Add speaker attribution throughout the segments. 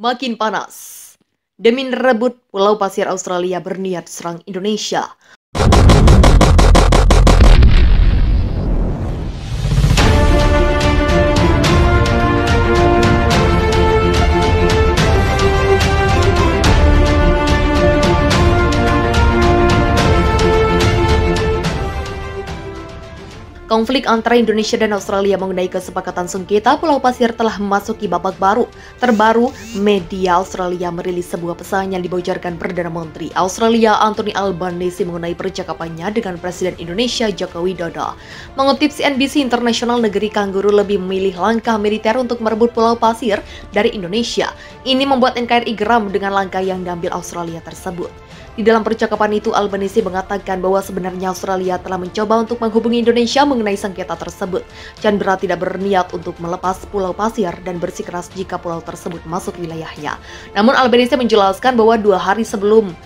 Speaker 1: makin panas. Demi merebut Pulau Pasir, Australia berniat serang Indonesia. Konflik antara Indonesia dan Australia mengenai kesepakatan sengketa Pulau Pasir telah memasuki babak baru. Terbaru, media Australia merilis sebuah pesan yang dibocorkan Perdana Menteri Australia Anthony Albanese mengenai percakapannya dengan Presiden Indonesia Joko Widodo. Mengutip CNBC International, negeri kanguru lebih memilih langkah militer untuk merebut Pulau Pasir dari Indonesia. Ini membuat NKRI geram dengan langkah yang diambil Australia tersebut. Di dalam percakapan itu, Albanese mengatakan bahwa sebenarnya Australia telah mencoba untuk menghubungi Indonesia mengenai sengketa tersebut. Canberra tidak berniat untuk melepas Pulau Pasir dan bersikeras jika pulau tersebut masuk wilayahnya. Namun Albanese menjelaskan bahwa 2 hari sebelum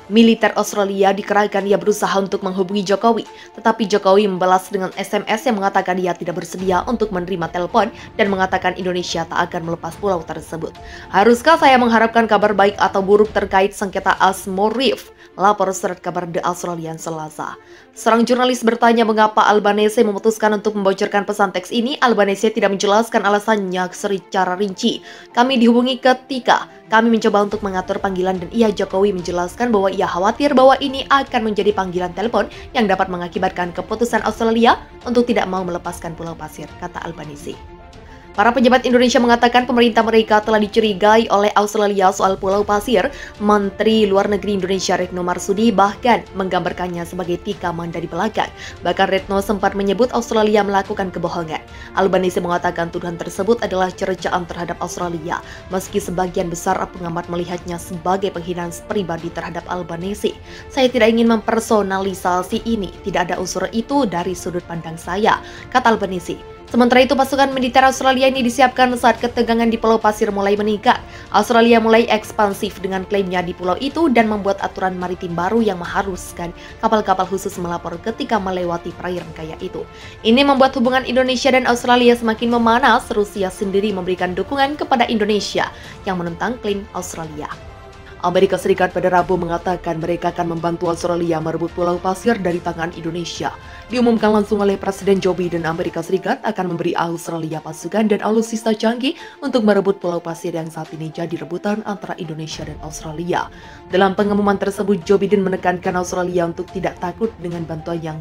Speaker 1: militer Australia dikerahkan, ia berusaha untuk menghubungi Jokowi. Tetapi Jokowi membalas dengan SMS yang mengatakan dia tidak bersedia untuk menerima telepon dan mengatakan Indonesia tak akan melepas pulau tersebut. Haruskah saya mengharapkan kabar baik atau buruk terkait sengketa Asmore Reef? Lapor surat kabar The Australian Selasa. Seorang jurnalis bertanya mengapa Albanese memutuskan untuk membocorkan pesan teks ini. Albanese tidak menjelaskan alasannya secara rinci. Kami dihubungi ketika kami mencoba untuk mengatur panggilan dan Jokowi menjelaskan bahwa ia khawatir bahwa ini akan menjadi panggilan telepon yang dapat mengakibatkan keputusan Australia untuk tidak mau melepaskan Pulau Pasir, kata Albanese. Para pejabat Indonesia mengatakan pemerintah mereka telah dicurigai oleh Australia soal Pulau Pasir. Menteri Luar Negeri Indonesia Retno Marsudi bahkan menggambarkannya sebagai tikaman dari belakang. Bahkan Retno sempat menyebut Australia melakukan kebohongan. Albanese mengatakan tuduhan tersebut adalah cercaan terhadap Australia, meski sebagian besar pengamat melihatnya sebagai penghinaan pribadi terhadap Albanese. Saya tidak ingin mempersonalisasi ini, tidak ada unsur itu dari sudut pandang saya, kata Albanese. Sementara itu, pasukan militer Australia ini disiapkan saat ketegangan di Pulau Pasir mulai meningkat. Australia mulai ekspansif dengan klaimnya di pulau itu dan membuat aturan maritim baru yang mengharuskan kapal-kapal khusus melapor ketika melewati perairan kaya itu. Ini membuat hubungan Indonesia dan Australia semakin memanas. Rusia sendiri memberikan dukungan kepada Indonesia yang menentang klaim Australia. Amerika Serikat pada Rabu mengatakan mereka akan membantu Australia merebut Pulau Pasir dari tangan Indonesia. Diumumkan langsung oleh Presiden Joe Biden, Amerika Serikat akan memberi Australia pasukan dan alutsista canggih untuk merebut Pulau Pasir yang saat ini jadi rebutan antara Indonesia dan Australia. Dalam pengumuman tersebut, Joe Biden menekankan Australia untuk tidak takut dengan bantuan yang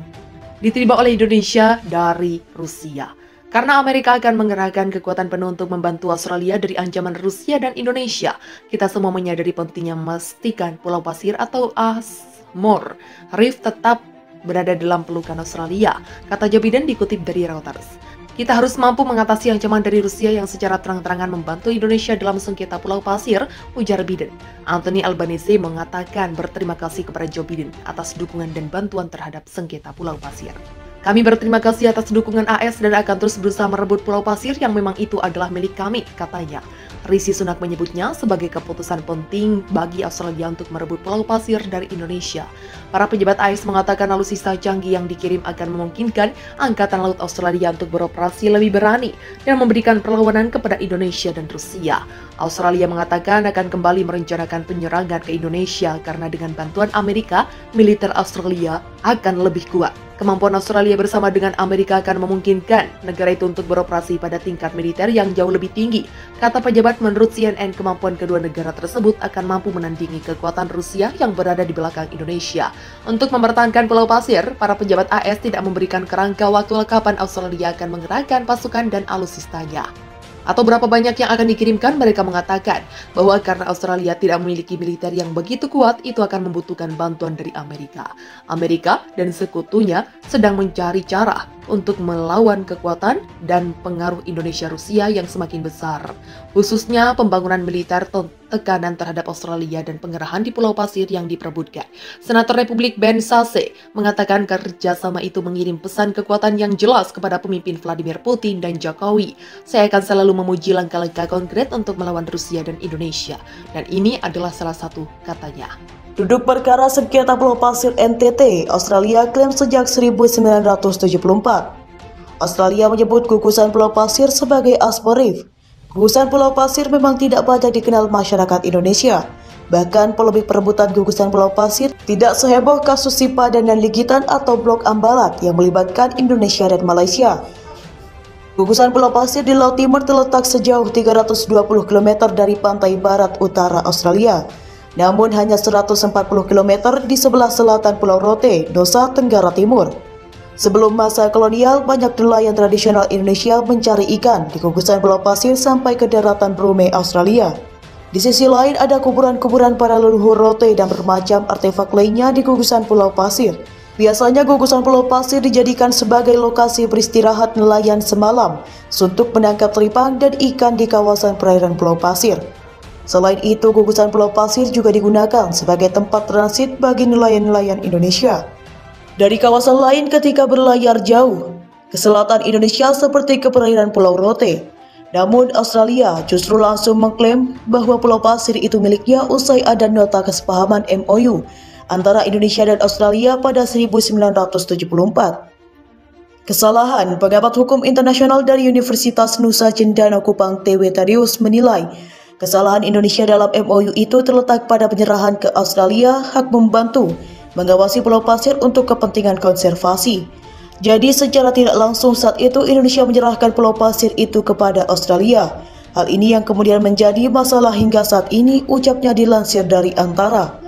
Speaker 1: diterima oleh Indonesia dari Rusia. Karena Amerika akan mengerahkan kekuatan penuh untuk membantu Australia dari ancaman Rusia dan Indonesia. Kita semua menyadari pentingnya memastikan Pulau Pasir atau Asmore Reef tetap berada dalam pelukan Australia, kata Joe Biden dikutip dari Reuters. Kita harus mampu mengatasi ancaman dari Rusia yang secara terang-terangan membantu Indonesia dalam sengketa Pulau Pasir, ujar Biden. Anthony Albanese mengatakan berterima kasih kepada Joe Biden atas dukungan dan bantuan terhadap sengketa Pulau Pasir. Kami berterima kasih atas dukungan AS dan akan terus berusaha merebut Pulau Pasir yang memang itu adalah milik kami, katanya. Rishi Sunak menyebutnya sebagai keputusan penting bagi Australia untuk merebut Pulau Pasir dari Indonesia. Para pejabat AS mengatakan alutsista canggih yang dikirim akan memungkinkan Angkatan Laut Australia untuk beroperasi lebih berani dan memberikan perlawanan kepada Indonesia dan Rusia. Australia mengatakan akan kembali merencanakan penyerangan ke Indonesia karena dengan bantuan Amerika, militer Australia akan lebih kuat. Kemampuan Australia bersama dengan Amerika akan memungkinkan negara itu untuk beroperasi pada tingkat militer yang jauh lebih tinggi. Kata pejabat, menurut CNN, kemampuan kedua negara tersebut akan mampu menandingi kekuatan Rusia yang berada di belakang Indonesia. Untuk mempertahankan Pulau Pasir, para pejabat AS tidak memberikan kerangka waktu kapan Australia akan mengerahkan pasukan dan alutsistanya. Atau berapa banyak yang akan dikirimkan, mereka mengatakan bahwa karena Australia tidak memiliki militer yang begitu kuat, itu akan membutuhkan bantuan dari Amerika. Amerika dan sekutunya sedang mencari cara untuk melawan kekuatan dan pengaruh Indonesia-Rusia yang semakin besar. Khususnya pembangunan militer, tekanan terhadap Australia dan pengerahan di Pulau Pasir yang diperebutkan. Senator Republik Ben Sasse mengatakan kerjasama itu mengirim pesan kekuatan yang jelas kepada pemimpin Vladimir Putin dan Jokowi. Saya akan selalu memuji langkah-langkah konkret untuk melawan Rusia dan Indonesia. Dan ini adalah salah satu, katanya.
Speaker 2: Duduk perkara sengketa Pulau Pasir NTT, Australia klaim sejak 1974. Australia menyebut gugusan Pulau Pasir sebagai Asmore Reef. Gugusan Pulau Pasir memang tidak banyak dikenal masyarakat Indonesia. Bahkan polemik perebutan gugusan Pulau Pasir tidak seheboh kasus simpadan dan ligitan atau blok Ambalat yang melibatkan Indonesia dan Malaysia. Gugusan Pulau Pasir di Laut Timur terletak sejauh 320 km dari pantai barat utara Australia. Namun hanya 140 km di sebelah selatan Pulau Rote, Nusa Tenggara Timur. Sebelum masa kolonial, banyak nelayan tradisional Indonesia mencari ikan di gugusan Pulau Pasir sampai ke daratan Brunei, Australia. Di sisi lain ada kuburan-kuburan para leluhur Rote dan bermacam artefak lainnya di gugusan Pulau Pasir. Biasanya gugusan Pulau Pasir dijadikan sebagai lokasi beristirahat nelayan semalam untuk menangkap teripang dan ikan di kawasan perairan Pulau Pasir. Selain itu, gugusan Pulau Pasir juga digunakan sebagai tempat transit bagi nelayan-nelayan Indonesia dari kawasan lain ketika berlayar jauh ke selatan Indonesia seperti ke perairan Pulau Rote. Namun Australia justru langsung mengklaim bahwa Pulau Pasir itu miliknya usai ada nota kesepahaman MOU antara Indonesia dan Australia pada 1974. Kesalahan pengamat hukum internasional dari Universitas Nusa Cendana Kupang T.W. Tadius menilai kesalahan Indonesia dalam MOU itu terletak pada penyerahan ke Australia hak membantu mengawasi Pulau Pasir untuk kepentingan konservasi. Jadi secara tidak langsung saat itu Indonesia menyerahkan Pulau Pasir itu kepada Australia. Hal ini yang kemudian menjadi masalah hingga saat ini, ucapnya dilansir dari Antara.